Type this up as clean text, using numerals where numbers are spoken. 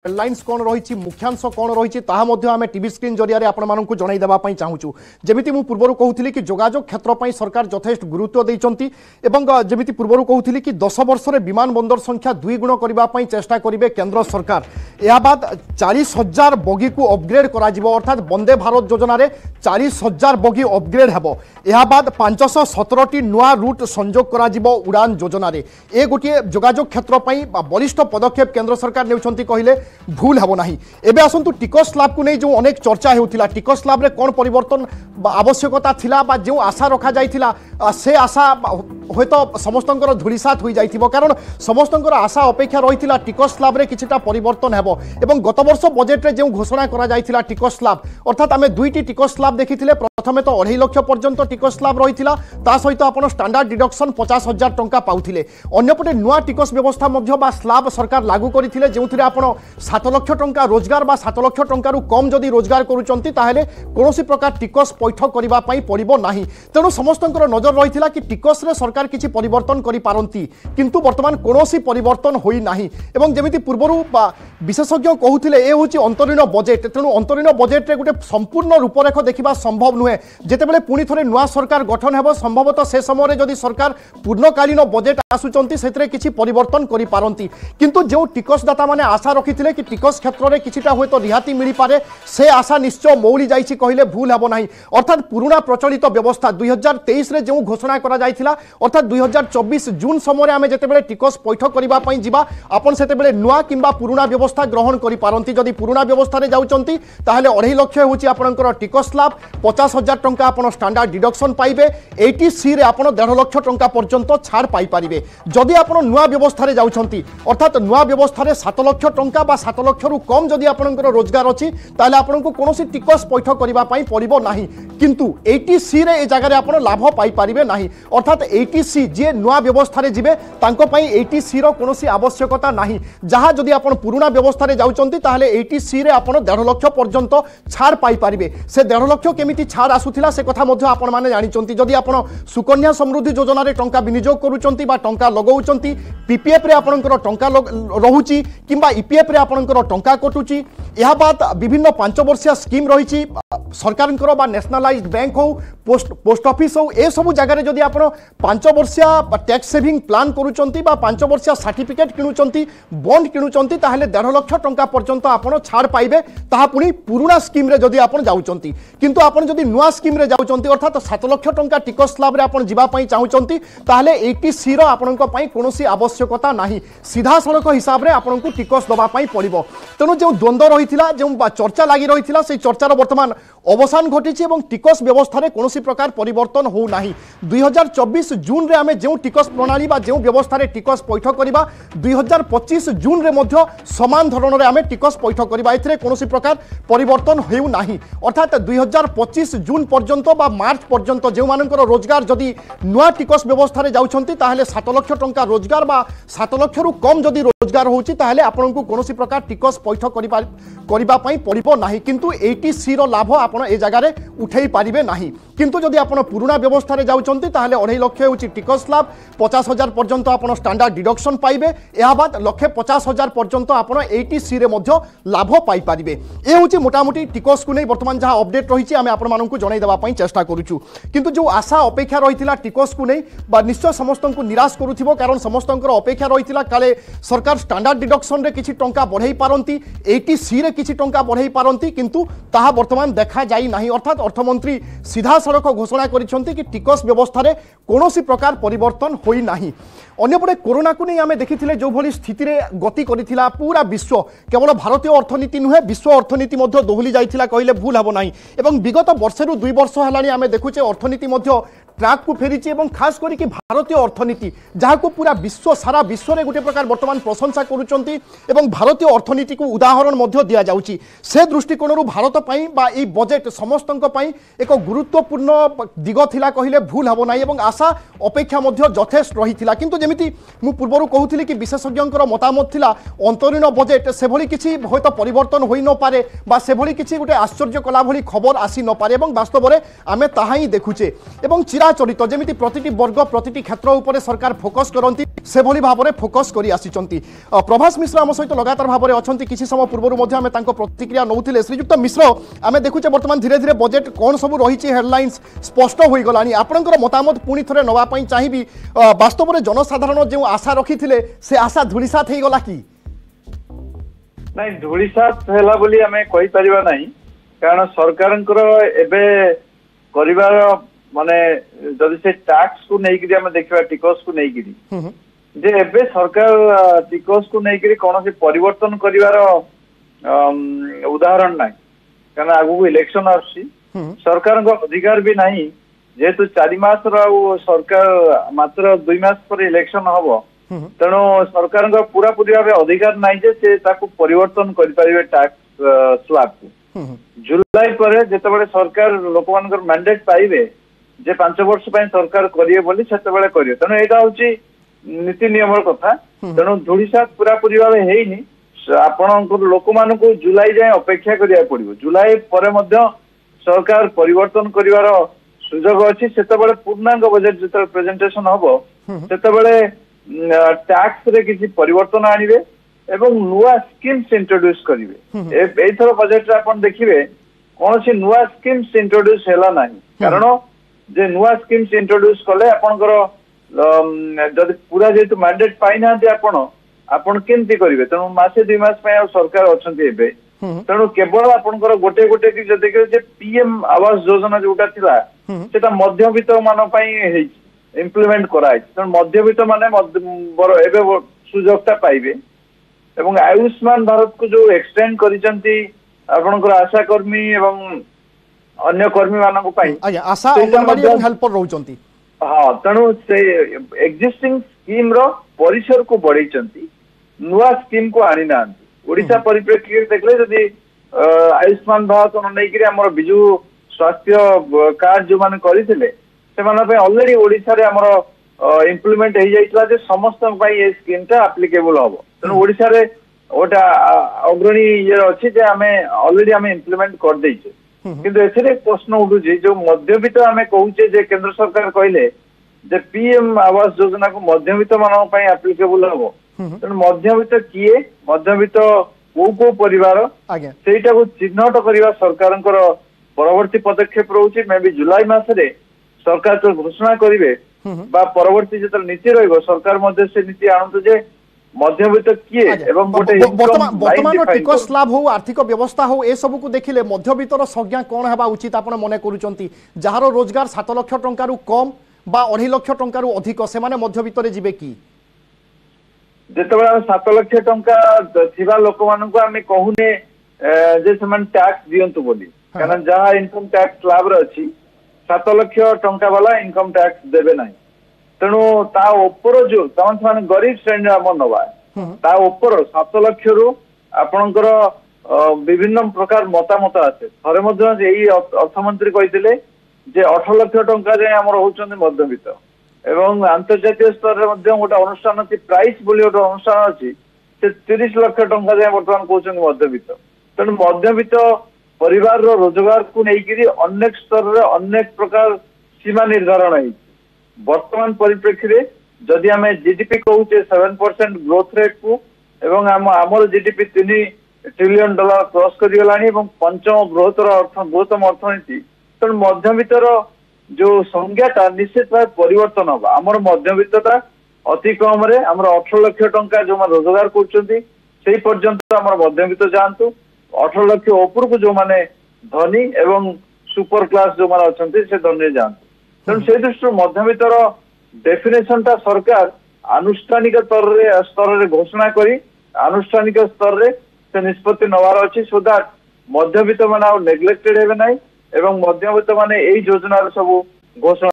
Headlines कौन रही मुख्यांश कौन रही आम टीवी स्क्रीन जरिया आपको जन देवाई चाहूँ जमी मुझे पूर्व कहूली कि जोगाजोग क्षेत्र पर सरकार यथेष गुरुत्व देती जमी पूर्व कहूली कि 10 वर्ष में विमान बंदर संख्या 2 गुण करने चेष्टा करेंगे केंद्र सरकार। यह बाद 40,000 बगी को अपग्रेड अर्थात वंदे भारत योजना 40,000 बगी अपग्रेड हेब। यह बाद 517 नुआ रूट संजोग कर उड़ान योजना ये गोटे जोगाजोग क्षेत्र पर बलिष्ठ पदक्षेप केंद्र सरकार ने कहले भूल हेब ना। एबे आसंतु टिकस स्लैब को नहीं जो अनेक चर्चा होता टिकस स्लैब रे कौन परिवर्तन आवश्यकता थिला बा जो आशा रखा जाइथिला से आशा हय तो समस्त धूलिसात हो जाइथिबो कारण समस्त आशा अपेक्षा रही टिकस स्लैब रे किछिटा परिवर्तन हेब एवं गत वर्ष बजेट रे जो घोषणा करा जाइथिला टिकस स्लैब अर्थात आमे दुईटी टिकस स्लैब देखिथिले। प्रथमे तो 2.5 लाख पर्यंत टिकस स्लैब रहिथिला ता सहित आपण स्टैंडर्ड डिडक्शन 50,000 टंका पाउथिले। अन्यपटे नुआ टिकस व्यवस्था मध्य बा स्लैब सरकार लागू करिथिले जेउथिरे आपण 7 लाख टंका रोजगार बा 7 लाख टंका रु कम जदि रोजगार करूचंती ताहेले कोनोसी प्रकार टिकस पैठ करिबा पई पड़िबो नाही। तेणु समस्तंकर नजर रहिथिला कि टिकस रे सरकार किछि परिवर्तन करि पारंती किंतु वर्तमान कोनोसी परिवर्तन होई नाही एवं जेमिति पूर्वरु विशेषज्ञ कहउथिले ए होछि अंतरीण बजेट। तेणु अंतरीण बजेट रे गुटे संपूर्ण रूपरेख देखिबा संभव नुहे। जेतेबेले पुनी थरे नुआ सरकार गठन हेबो संभवतः से समय जदि सरकार पूर्णकालीन बजेट आसुचंती सेतरे किछि परिवर्तन करि पारंती किंतु जो टिकसदाता माने आशा रखिथिले कि टिकस क्षेत्र में किछिटा हुए तो रिहाती मिल पारे से आशा निश्चय मौली जाइछि कहले भूल हेब नाही। अर्थात पुराना प्रचलित व्यवस्था 2023 रे जो घोषणा करा जाइथिला अर्थात 2024 जून समय आमे जेतेबेले टिकस पैठ करिबा पई जिबा आपण सेतेबेले नुआ किंबा पुराना व्यवस्था ग्रहण करि पारंती। जदि पुराना व्यवस्था रे जाउचंती ताहेले 2.5 लाख होछि आपनकर टिकस स्लैब 50,000 टंका आपण स्टैंडर्ड डिडक्शन पाइबे 80C रे आपण 1.5 लाख टंका पर्यंत छाड़ पाई परिबे। जदि आपण नुआ व्यवस्था रे जाउचंती अर्थात नुआ व्यवस्था रे 7 लाख टंका बा 7 लाख रु कम जदि आपनकर रोजगार अछि ताले आपनको कोनोसी टिकस पैठ करिबा पई पड़िबो नाही किंतु 80C रे ए जगह रे आपण लाभ पाई परिबे नाही। अर्थात 80C जे नुआ व्यवस्था रे जिबे तांको पई 80C रो कोनोसी आवश्यकता नाही। जहां जदि आपण पुराना व्यवस्था रे जाउचंती ताले 80C रे आपण 1.5 लाख पर्यंत छाड़ पाई परिबे। से 1.5 लाख केमिति छाड़ आसुथिला से कथा मध्ये आपण माने जानिचंती। जदि आपण सुकन्या समृद्धि योजना रे टंका विनियोग करूचंती बा टंका लगाउचंती पीपीएफ रे आपणकर टंका रहुची किंबा ईपीएफ रे आपणकर टंका कटुची। यह बात विभिन्न 5 वर्षीय स्कीम रही सरकार बा नेशनलाइज्ड बैंक हो पोस्ट ऑफिस हो ए सब जगह जदि आप 5 वर्षीय टैक्स सेविंग प्लान करूचंती बा 5 वर्षीय सर्टिफिकेट किणुचंती बॉन्ड किणुचंती ताहले 1.5 लाख टंका पर्यंत आपण छाड़ पाइबे ताहा पुनी पुराना स्कीम रे जदि आपण जाउचंती किंतु आपण जदि नुआ स्कीम रे जाउचंती अर्थात 7 लाख टंका टिकस स्लैब रे आपण जिबा पई चाहुचंती ताहले 80C रो आपणक पई कोनोसी आवश्यकता नाही। सीधा सड़क हिसाब रे आपणकु टिकस दबा पई पड़िबो। तेणु जो द्वंद्व रहिथिला जो चर्चा लागि रहिथिला से चर्चार वर्तमान अवसान घटी और टिकस व्यवस्था रे कोनोसी प्रकार परिवर्तन हो नाही। 2024 जून रे आमे जो टिकस प्रणाली बा जो व्यवस्था रे टिकस पैठ करिबा 2025 जून रे मध्य समान धरण रे आमे टिकस पैठ करिबा एथिरे कोनोसी प्रकार परिवर्तन हेउ नाही। अर्थात 2025 जून पर्यंत बा मार्च पर्यंत जो मानकर रोजगार जदि नुआ टिकस व्यवस्था रे जाउछंती ताहले 7 लाख टंका रोजगार बा 7 लाख रु कम जदि रोजगार होउची ताहले आपनकु कोनोसी प्रकार टिकस पैठ करिबा पई पड़िबो नाही किंतु 80C रो लाभ आपण ए जगह रे उठेई पारिबे नाही। किंतु जदि आपण पुराना व्यवस्था रे जाउचंती ताहले 2.5 लाख होउची टिकस स्लैब 50,000 पर्यंत आपण स्टैंडर्ड डिडक्शन पाइबे एहा बाद 1,50,000 पर्यंत आपण 80C रे मध्य लाभ पाई पारिबे। ए होउची मोटामोटी टिकस को नै वर्तमान जहा अपडेट रहिची आमे आपण माननकु जणाई देबा पई चेष्टा करूछु किंतु जो आशा अपेक्षा रहिथिला टिकस को नै बा निश्चय समस्तंकु निराश करूथिबो कारण समस्तंकर अपेक्षा रहिथिला काले सरकार स्टैंडर्ड डिडक्शन रे किछि टंका बढ़ाई पारंती 80C रे किछि टंका बढ़ाई पारंती किंतु ताहा वर्तमान देखा जाई नाही। अर्थात अर्थमंत्री सीधा सड़क घोषणा करिसंती कि टिकस व्यवस्था रे कोनोसी प्रकार परिवर्तन होई नाही। अन्यपटे कोरोना को नहीं आमे देखिथिले जो भली स्थिति रे गति करिथिला पूरा विश्व केवल भारतीय अर्थनीति नुहे विश्व अर्थनीति मध्य दोहली जाइथिला कहले भूल हबो नाही एवं विगत वर्षरु 2 वर्ष हेलानी आमे देखुचे अर्थनीति मध्य ट्रैक को फेरी और खास करके भारतीय अर्थनीति जहाँ को पूरा विश्व सारा विश्व में गोटे प्रकार वर्तमान प्रशंसा करुचंती एवं भारतीय अर्थनीति को उदाहरण मध्य दिया जाउची। से दृष्टिकोण भारत पई बा ई बजेट समस्तंक पई एक गुरुत्वपूर्ण दिग थिला कहले भूल हबो नाही एवं आशा अपेक्षा मध्य यथेष्ट रहिथिला किंतु जेमिति मु पूर्वरु कहूथिली कि विशेषज्ञंकर मतामत थिला अंतरीण बजेट से भली किछि होयतो परिवर्तन होई न पारे बा से भली किछि गोटे आश्चर्य कला भली खबर आसी न पारे एवं वास्तव में आमे ताहा ही देखुचे एवं चिरा जिला चलित जमी प्रति वर्ग प्रति क्षेत्र उपर सरकार फोकस करती से भली भाव में फोकस कर आसी प्रभास मिश्र आम सहित लगातार भाव में अच्छा किसी समय पूर्व आम प्रतिक्रिया नौले श्रीजुक्त मिश्र आम देखुचे बर्तमान धीरे धीरे बजेट कौन सब रही हेडलाइंस स्पष्ट हो गला आपंकर मतामत पुणी थे नापी चाहिए वास्तव में जनसाधारण जो आशा रखी से आशा धूलिसात हो गला कि नहीं धूलिसात है बोली आम कहीपर ना कारण सरकार एबे करिवार माने जदि से टैक्स को नहीं आम देखा टिकस को नहीं जे एबे सरकार टिकस को नहीं कौन से परिवर्तन करिवार उदाहरण ना कारण आगु इलेक्शन आसी सरकार अधिकार भी नहीं जेहेतु 4 मास सरकार मात्र 2 मास पर इलेक्शन हम तेणु सरकार पूरा पूरी भाव अधिकार ना जे परिवर्तन करें टैक्स स्लैब को जुलाई पर जिते सरकार लोक मान मैंडेट पाइबे जे 5 वर्ष सरकार करिए बोली सेतेबेले करिए तेणु यहाँ हूँ नीति नियम कथा तेणु धूलिसात पूरा पूरी भाव है आपण लोक मान जुलाई जाए अपेक्षा करिया पड़िबो जुलाई पर मध्य सरकार परिवर्तन करिवार सुजोग अछि सेतेबेले पूर्णांग बजेट जिते प्रेजेंटेशन हबो सेतेबेले टैक्स रे किसी परिवर्तन आनिबे एवं नुआ स्कीम्स इंट्रोड्यूस करिवे एथर बजेट रे आपण देखिबे कौन सी नुआ स्कीम्स इंट्रोड्यूस हैला नाही कारण जे नुआ स्कीम्स इंट्रोड्यूस कले आपनकर जदि पूरा जेतु मैंडेट पाइ ना दे आपण केमती करिवे तेणु मासे 2 मास पय सरकार अछंती एबे तेणु केवल आपनकर गोटे गोटे कि जदि जे पीएम आवास योजना जोटा थिला सेटा मध्यवित्त मान पय हे इम्प्लीमेंट कराई तेणु मध्यवित्त माने एबे सुजोगता पाइबे एवं आयुष्मान भारत को जो एक्सटेंड करिसंती आपनकर आशा कर्मी एवं अन्य कर्मी मानक पय आशा अंगनवाड़ी एवं हेल्पर रहउचंती हाँ तेणु से एक्जिस्टिंग स्कीम रो परिसर को बढ़ाई नुआ स्कीम को आनी ना ओडिशा परिप्रेक्षी देखले जदि आयुष्मान भारत नहीं आम विजु स्वास्थ्य कार्ड जो मैंने करते अलरेडी ओडिशा रे आमर इम्प्लीमेंट हो जाइए जे समस्त ये स्कीम टा एप्लिकेबल हम तेणु ओडिशा रे गोटा अग्रणी ये अच्छी जे आम अलरेडी आम इम्प्लीमेंट कर देइछे किंतु एथिरे प्रश्न उठुची जो मध्यवित्त आम कहूचे जे केंद्र सरकार कहले जे पीएम आवास योजना को मध्यवित्त मान पय एप्लिकेबल हम तेणु मध्यवित्त किए मध्यवित्त को परिवार सेटा को चिन्हट करवा सरकार परवर्ती पदक्षेप रोचे मे भी जुलाई मासरे सरकार तो घोषणा करेंगे परवर्ती जो नीति रही सरकार मध्य से नीति आणतु जे मध्यवित्त किए एवं वर्तमान टिकस लाभ हो आर्थिक व्यवस्था हो ए सब को देखिले मध्यवित्तर संज्ञा कौन हेबा उचित आपण मने करूचंती जहार रोजगार 7 लाख टंका कम बा 2.5 लाख टंका अधिक से माने मध्यवित्त रे जिबे कि जेतेबेला 7 लाख टंका थिबा लोक मानन को आमे कहूने जे समान टैक्स दियंतु बोली कारण जहा इनकम टैक्स स्लैब रे अछि 7 लाख टंका वाला इनकम टैक्स देबे नाही तेणु ता ऊपर जो तमान गरीब श्रेणी आम नवा ता ऊपर 7 लाख रु आपणकर विभिन्न प्रकार मतामत आसे थरे मध्य यही अर्थमंत्री कहते जे 18 लाख टंका जाए आम होचंदी मध्यवित्त एवं अंतर्जातीय स्तर रे मध्य गोटे अनुष्ठान अछि प्राइस बोली गोटे अनुष्ठान अछि से 30 लाख टंका जाए वर्तमान कहउछंदी मध्यवित्त तेणु मध्यवित्त परिवार रो रोजगार को लेकिन अनेक स्तर रे अनेक प्रकार सीमा निर्धारण है वर्तमान परिप्रेक्षी रे जदि आम जीडीपी कहूचे 7% ग्रोथ रेट को एवं आमर जीडीपी 3 ट्रिलियन डॉलर क्रॉस करिगलानी एवं पंचम बृहत्तम अर्थनीति तेणु मध्यवित्तर जो संज्ञाटा निश्चित भाव परिवर्तन हम आमर मध्यवित्तता अति कम रे आमर 18 लाख टंका जो रोजगार करछंती सेही पर्यंत आमर मध्यवित्त जानतु 18 लाख ऊपर को जो माने धनी एवं सुपर क्लास जो माने अछंती से धनी जानतु तेणु से दृष्टि मध्यवित्तर डेफिनेशन टा सरकार आनुष्ठानिक स्तर रे घोषणा करी आनुष्ठानिक स्तर रे से निष्पत्ति नवार अच्छी सो दैट मध्यवित्त माने नेग्लेक्टेड हेबे नाही एवं मध्यवित्त माने एई योजना सब घोषणा